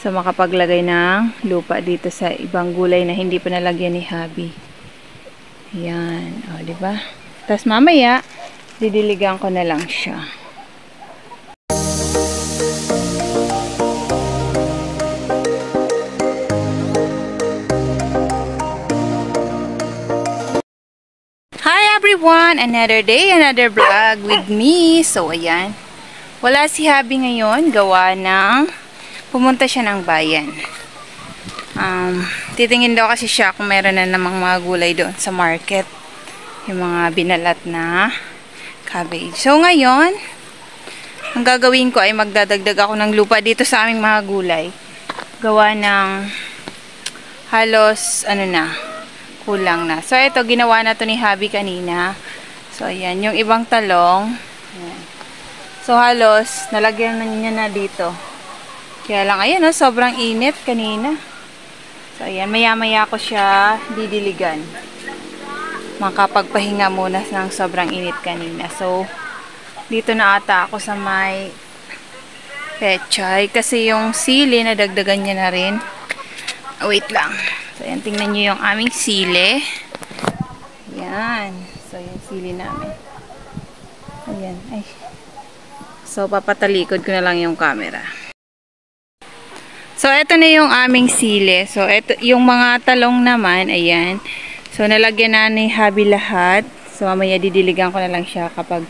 So, makapaglagay ng lupa dito sa ibang gulay na hindi pa nalagyan ni Habi. Ayan. O, diba? Tapos mamaya, didiligan ko na lang siya. Hi everyone! Another day, another vlog with me. So, ayan. Wala si Habi ngayon. Gawa ng pumunta siya ng bayan. Titingin daw kasi siya kung meron na namang mga gulay doon sa market. Yung mga binalat na cabbage. So, ngayon, ang gagawin ko ay magdadagdag ako ng lupa dito sa aming mga gulay. Gawa ng halos, kulang na. So, ito, ginawa na to ni Habi kanina. So, ayan. Yung ibang talong. Ayan. So, halos, nalagyan na niya na dito. Kaya lang, ayan, sobrang init kanina. So, ayan. Maya-maya ko siya didiligan. Makapagpahinga muna ng sobrang init kanina. So, dito na ata ako sa may pechay. Kasi yung sili, nadagdagan niya na rin. Wait lang. So, ayan, tingnan nyo yung aming sili. Ayan. So, yung sili namin. Ayan. Ay. So, papatalikod ko na lang yung camera. So, ito na yung aming sili. So, ito, yung mga talong naman, ayan. So, nalagyan na ni Habi lahat. So, mamaya didiligan ko na lang siya kapag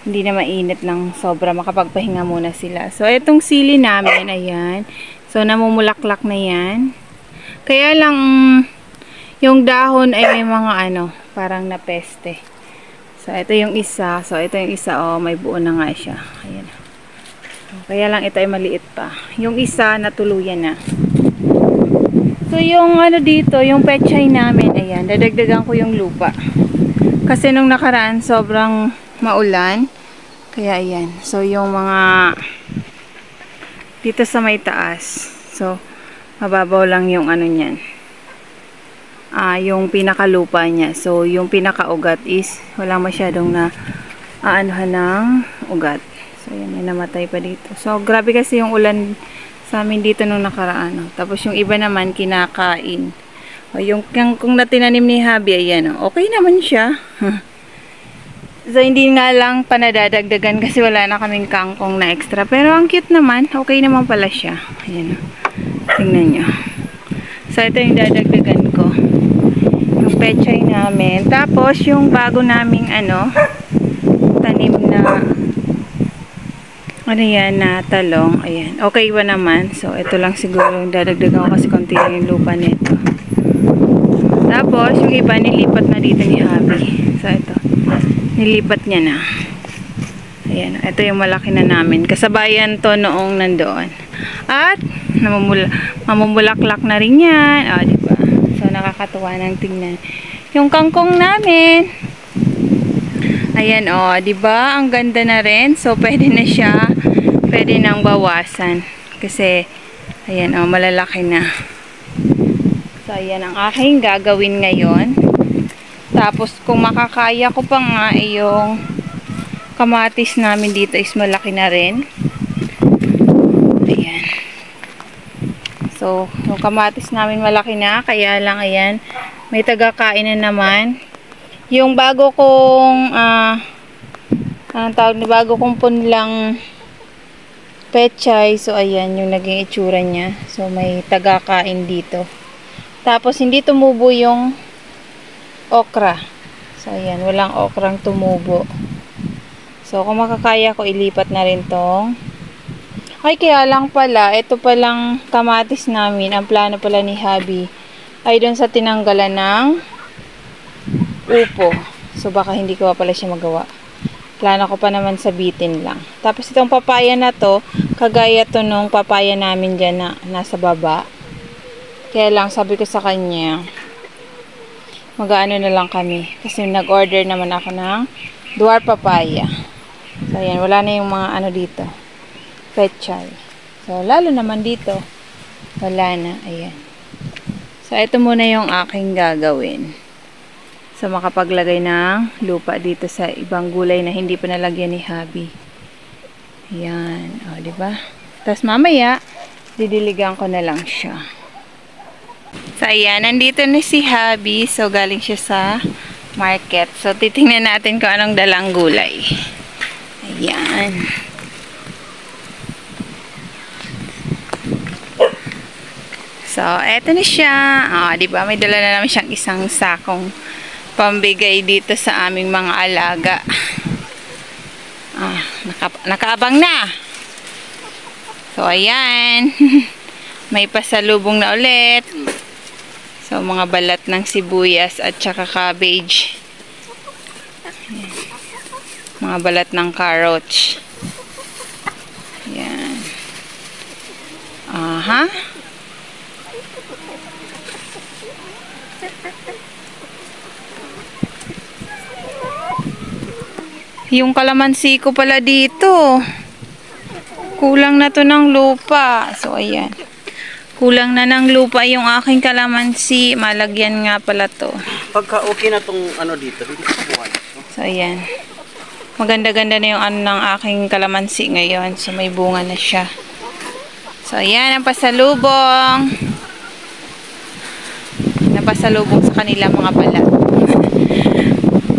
hindi na mainit ng sobra. Makapagpahinga muna sila. So, itong sili namin, ayan. So, namumulaklak na yan. Kaya lang, yung dahon ay may mga parang napeste. So, ito yung isa. So, ito yung isa, may buo na nga siya. Ayan. Kaya lang, ito ay maliit pa. Yung isa, natuluyan na. So, yung dito, yung pechay namin, ayan, dadagdagan ko yung lupa. Kasi nung nakaraan, sobrang maulan. Kaya, ayan. So, yung mga dito sa may taas. So, mababaw lang yung niyan. Yung pinakalupa niya. So, yung pinakaugat is wala masyadong na ng ugat. So, yan, may namatay pa dito. So, grabe kasi yung ulan sa amin dito nung nakaraan. Tapos, yung iba naman kinakain. Yung kung natinanim ni Habi, ayan, okay naman siya. So, hindi nga lang panadadagdagan kasi wala na kaming kangkong na extra. Pero, ang cute naman. Okay naman pala siya. Ayan. Tingnan nyo. So, ito yung dadagdagan ko. Yung pechay namin. Tapos, yung bago naming tanim na na talong. Ayan. Okay ba naman? So, ito lang siguro yung dadagdagan ko kasi konti lang yung lupa nito. Tapos, yung iba nilipat na dito ni Habi. So, ito. Nilipat niya na. Ayan. Ito yung malaki na namin. Kasabayan to noong nandoon. At, mamumulaklak na rin yan. Diba? So, nakakatuwa ng tingnan. Yung kangkong namin. Ayan, diba? Ang ganda na rin. So, pwede na siya. Pwede nang bawasan. Kasi, ayan, malalaki na. So, ayan ang aking gagawin ngayon. Tapos, kung makakaya ko pa nga, yung kamatis namin dito is malaki na rin. Ayan. So, yung kamatis namin malaki na. Kaya lang, ayan, may tagakain na naman. Yung bago kong, bago kong punlang pechay. So, ayan, yung naging itsura niya. So, may tagakain dito. Tapos, hindi tumubo yung okra. So, ayan. Walang okrang tumubo. So, kung makakaya ko, ilipat na rin tong. Ay, kaya lang pala, ito palang kamatis namin, ang plano pala ni Habi, ay doon sa tinanggalan ng upo. So, baka hindi ko pa pala siya magawa. Plano ko pa naman sabitin lang. Tapos, itong papaya na to, kagaya to nung papaya namin dyan na nasa baba. Kaya lang, sabi ko sa kanya, mag-aano na lang kami. Kasi nag-order naman ako ng dwarf papaya. So, ayan. Wala na yung mga dito. Pechay. So, lalo naman dito. Wala na. Ayan. So, ito muna yung aking gagawin. So, makapaglagay ng lupa dito sa ibang gulay na hindi pa nalagyan ni Habi. Yan. O, diba? Tapos mamaya, didiligan ko na lang siya. So, ayan. Nandito na si Habi. So, galing siya sa market. So, titingnan natin kung anong dalang gulay. Ayan. So, eto na siya. Diba? May dala na naman siyang isang sakong pambigay dito sa aming mga alaga. Nakaabang na. So, ayan. May pasalubong na ulit. So, mga balat ng sibuyas at saka cabbage. Ayan. Mga balat ng carrots. Ayan. Aha. Yung kalamansi ko pala dito. Kulang na to ng lupa. So, ayan. Kulang na ng lupa yung aking kalamansi. Malagyan nga pala to. Pagka okay na tong ano dito sa buhay. So, ayan. Maganda-ganda na yung ano ng aking kalamansi ngayon. So, may bunga na siya. So, ayan ang pasalubong. Napasalubong sa kanila mga balat.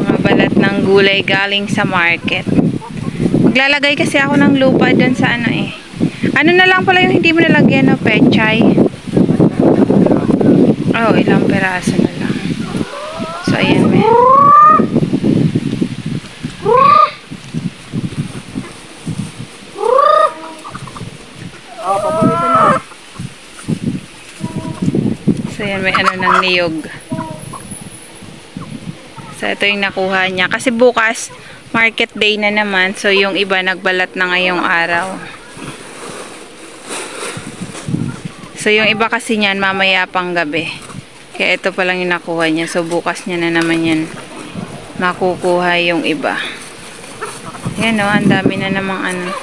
Mga balat ng gulay galing sa market. Maglalagay kasi ako ng lupa dun sa ano eh. Ano na lang pala yung hindi mo nalagyan, no? Pechay. Oh, ilang peraso na lang. So, ayan. So, ayan, may ano ng niyog. So, ito yung nakuha niya. Kasi bukas, market day na naman. So, yung iba nagbalat na ngayong araw. So, yung iba kasi niyan, mamaya pang gabi. Kaya ito pa lang yung nakuha niya. So, bukas niya na naman yan makukuha yung iba. Yan o, ang dami na namang ano.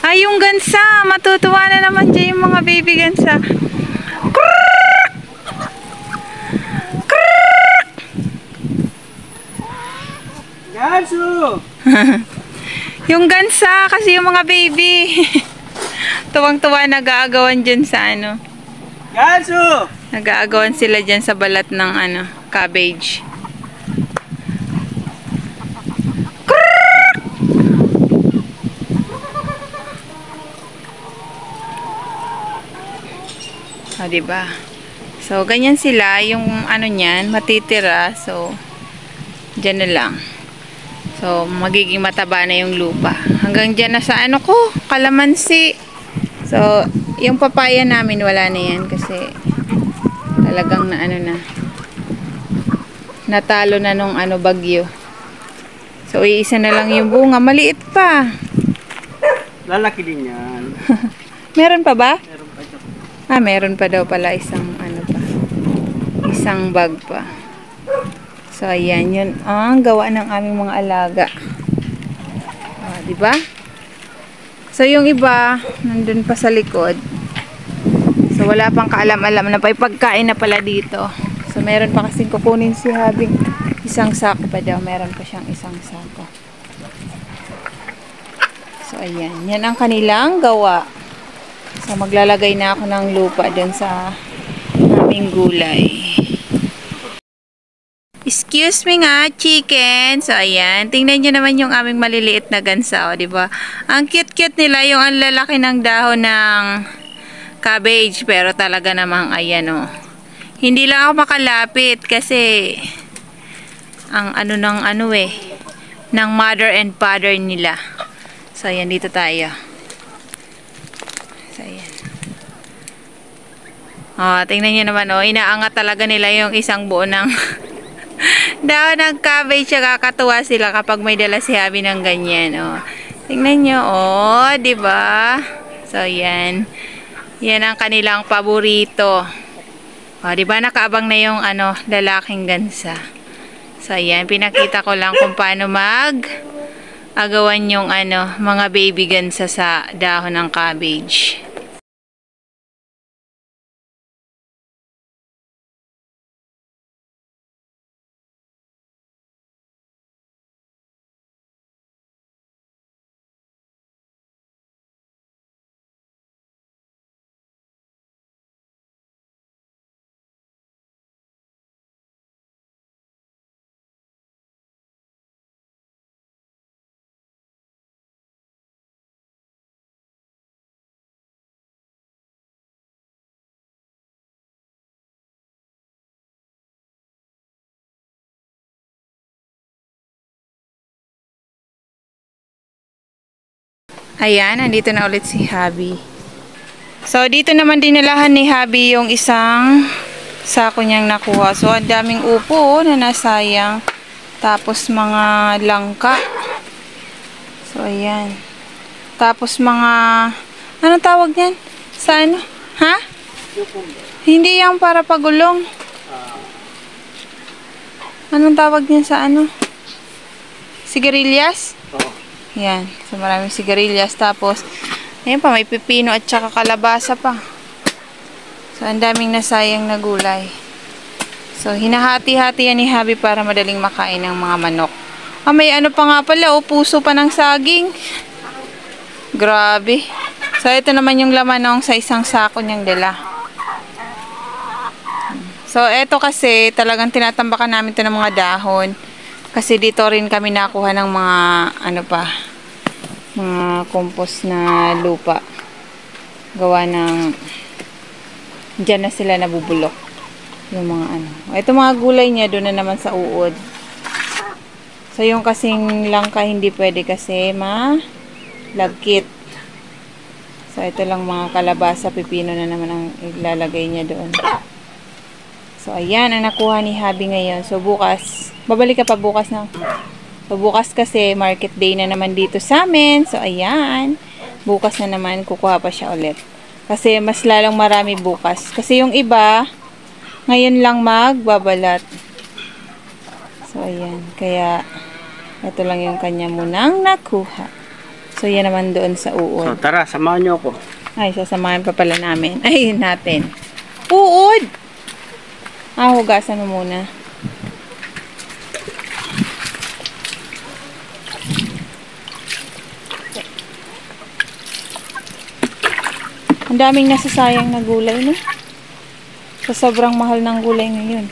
Ay, yung gansa! Matutuwa na naman dyan yung mga baby gansa. Ganso! Yung gansa, kasi yung mga baby. Tuwang-tuwa nag-aagawan dyan sa ano. Ganso! Nag-aagawan sila dyan sa balat ng ano, cabbage. Diba? So, ganyan sila. Yung ano niyan, matitira. So, dyan na lang. So, magiging mataba na yung lupa. Hanggang dyan na sa ano ko, kalamansi. So, yung papaya namin, wala na yan. Kasi, talagang na ano na. Natalo na nung ano, bagyo. So, iisa na lang yung bunga. Maliit pa. Lalaki din yan. Meron pa ba? Meron pa dyan. Meron pa daw pala isang ano pa. Isang bag pa. So, ayan. Yun ang gawa ng aming mga alaga. Diba? So, yung iba, nandun pa sa likod. So, wala pang kaalam-alam na pagkain na pala dito. So, meron pa kasing kukunin si Habing isang sako pa daw. Meron pa siyang isang sako. So, ayan. Yan ang kanilang gawa. So, maglalagay na ako ng lupa dun sa aming gulay. Excuse me nga, chicken. So, ayan. Tingnan nyo naman yung aming maliliit na gansa, o, diba? Ang cute-cute nila, yung ang lalaki ng dahon ng cabbage. Pero talaga namang, ayan, o. Hindi lang ako makalapit kasi ang ano ng ano eh, ng mother and father nila. So, ayan, dito tayo. So, ayan. Tingnan nyo naman, o. Inaangat talaga nila yung isang buo ng dahon ng cabbage. Kakatuwa sila kapag may dala si Habi ng ganyan, o. Tingnan nyo, o. Diba? So, yan. Yan ang kanilang paborito. O, diba? Nakaabang na yung, ano, lalaking gansa. So, yan. Pinakita ko lang kung paano agawan yung, ano, mga baby gansa sa dahon ng cabbage. Ayan, nandito na ulit si Habi. So, dito naman dinalahan ni Habi yung isang sako niyang nakuha. So, ang daming upo na nasayang. Tapos, mga langka. So, ayan. Tapos, mga... Anong tawag yan? Sa ano? Ha? Hindi yan para pagulong. Anong tawag niyan sa ano? Sigarilyas? Oo. Yan. So, maraming sigarilyas. Tapos, ayan pa, may pipino at saka kalabasa pa. So, ang daming nasayang na gulay. So, hinahati-hati yan ni Habi para madaling makain ng mga manok. Ah, may ano pa nga pala, oh, puso pa ng saging. Grabe. So, ito naman yung laman ng sa isang sako niyang dala. So, ito kasi, talagang tinatambakan namin ito ng mga dahon. Kasi dito rin kami nakuha ng mga, ano pa, mga compost na lupa. Gawa ng, dyan na sila nabubulok. Yung mga ano. Ito mga gulay niya, doon na naman sa uod. So, yung kasing langka, hindi pwede kasi malagkit. So, ito lang mga kalabasa, pipino na naman ang ilalagay niya doon. So, ayan ang nakuha ni Habi ngayon. So, bukas, babalik ka pa bukas na. So, bukas kasi, market day na naman dito sa amin. So, ayan. Bukas na naman, kukuha pa siya ulit. Kasi, mas lalong marami bukas. Kasi yung iba, ngayon lang magbabalat. So, ayan. Kaya, ito lang yung kanya munang nakuha. So, yan naman doon sa uod. So, tara, samahan niyo ako. Ay, sasamahan pa pala namin. Ay, natin. Uod! Ah, hugasan mo muna. Ang daming nasasayang na gulay, no? Sa sobrang mahal ng gulay ngayon.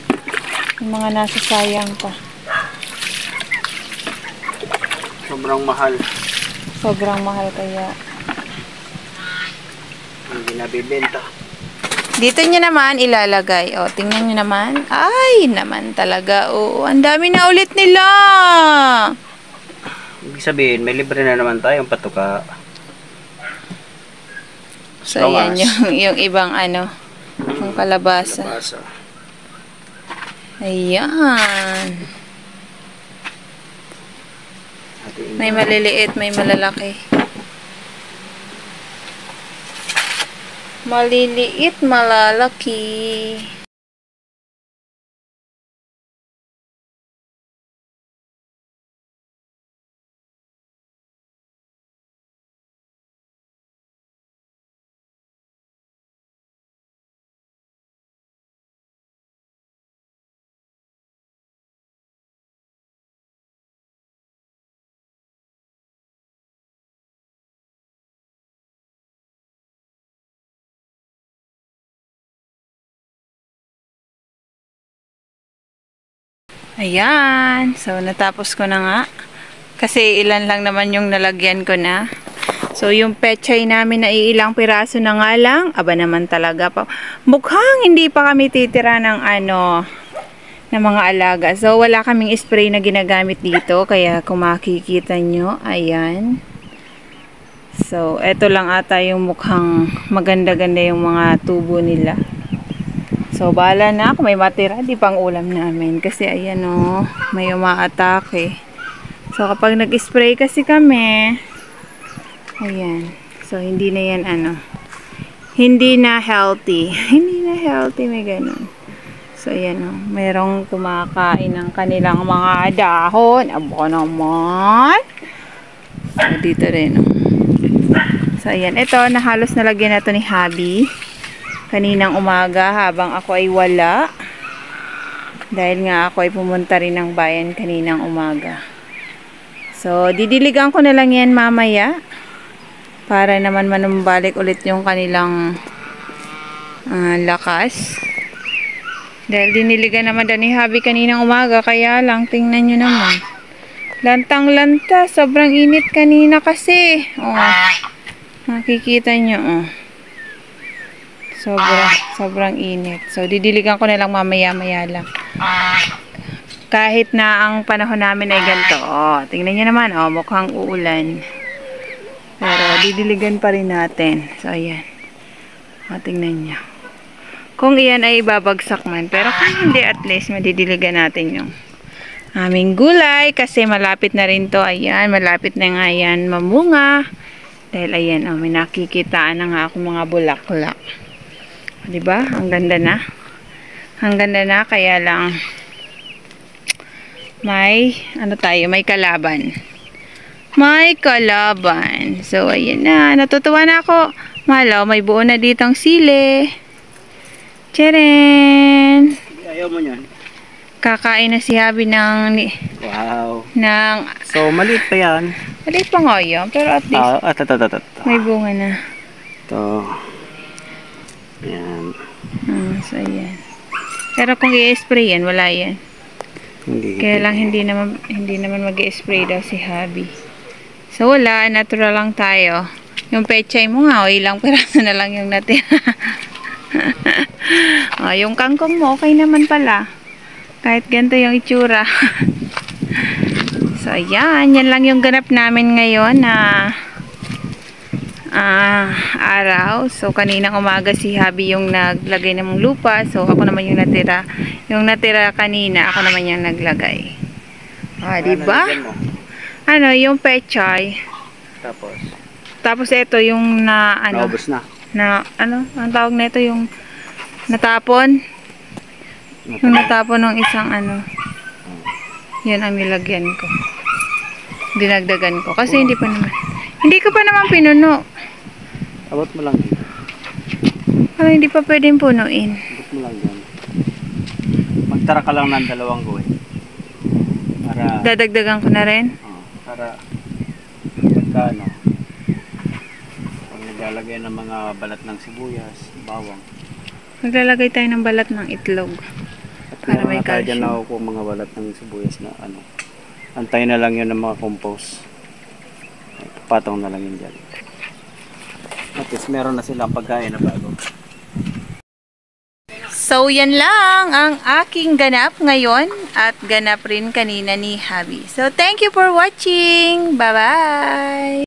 Yung mga nasasayang pa. Sobrang mahal. Sobrang mahal kaya. Hindi nabibenta. Dito nyo naman ilalagay. O, tingnan nyo naman. Ay, naman talaga. Oo, ang dami na ulit nila. Ibig sabihin, may libre na naman tayong patuka. So, yan yung ibang ano, yung kalabasa. Ayan. May maliliit, may malalaki. Maliliit, malalaki. Ayan. So, natapos ko na nga. Kasi ilan lang naman yung nalagyan ko na. So, yung pechay namin na iilang piraso na nga lang. Aba naman talaga pa. Mukhang hindi pa kami titira ng ano, ng mga alaga. So, wala kaming spray na ginagamit dito. Kaya kung makikita nyo, ayan. So, eto lang ata yung mukhang maganda-ganda yung mga tubo nila. So, bahala na ako. May matira. Di pang ulam namin. Kasi, ayan o. May umaatake. So, kapag nag-spray kasi kami, ayan. So, hindi na yan ano. Hindi na healthy. Hindi na healthy. May ganun. So, ayan o. Merong kumakain ng kanilang mga dahon. Abo naman. So, dito rin o. So, ayan. Ito, nahalos nalagyan na to ni Habi. Kaninang umaga habang ako ay wala. Dahil nga ako ay pumunta rin ng bayan kaninang umaga. So, didiligan ko na lang yan mamaya. Para naman manumbalik ulit yung kanilang lakas. Dahil diniligan naman daw ni Habi kaninang umaga. Kaya lang, tingnan nyo naman. Lantang-lanta. Sobrang init kanina kasi. Oh, makikita nyo. Oh. Sobrang init. So, didiligan ko na lang mamaya-maya lang. Kahit na ang panahon namin ay ganito. Oh, tingnan nyo naman. Oh, mukhang uulan. Pero, didiligan pa rin natin. So, ayan. O, tingnan nyo. Kung iyan ay ibabagsak man. Pero kung hindi, at least madidiligan natin yung aming gulay. Kasi malapit na rin to. Ayan, malapit na nga yan mamunga. Dahil ayan, may nakikitaan na nga akong mga bulaklak. Diba? Ang ganda na. Ang ganda na, kaya lang may, may kalaban. May kalaban. So, ayan na. Natutuwa na ako. Malo, may buo na ditong sili. Tcharan! Ayaw mo yan. Kakain na si Habi ng... Wow. ng So, maliit pa yan. maliit pa nga yan, pero at least may bunga na. Ito. Yan. So, ayan. Pero kung i-spray yan, wala yan. Hindi. Kaya lang hindi naman mag-i-spray daw si Habi. So, wala. Natural lang tayo. Yung pechay mo nga, ilang piraso na lang yung natira. Yung kangkong mo, okay naman pala. Kahit ganito yung itsura. So, ayan. Yan lang yung ganap namin ngayon na araw. So, kaninang umaga si Habi yung naglagay ng lupa. So, ako naman yung natira. Yung natira kanina, ako naman yung naglagay. Diba? Yung pechay. Tapos ito yung Naubos na. ang tawag na ito yung natapon. Yung natapon ng isang yan ang nilagyan ko. Dinagdagan ko. Kasi hindi ko pa naman pinuno. Abot mo lang dito. Pero hindi pa pwedeng punuin. Abot mo lang dyan. Magtara ka lang ng dalawang gawin. Para... Dadagdagan ko na rin. Para... Pagka pag naglalagay ng mga balat ng sibuyas, bawang. Maglalagay tayo ng balat ng itlog. Para may calcium. Dyan na ako mga balat ng sibuyas na antay na lang yun ng mga compost. Patong na lang yun dyan. At least meron na silang pagkain na bago. So, yan lang ang aking ganap ngayon at ganap rin kanina ni Habi. So, thank you for watching. Bye-bye!